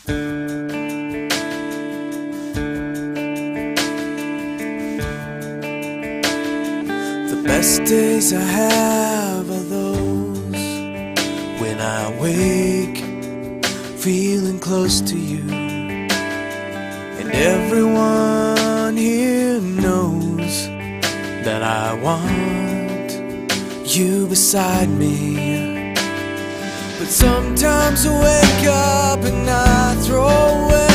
The best days I have are those when I wake feeling close to you, and everyone here knows that I want you beside me. But sometimes I wake up and I throw away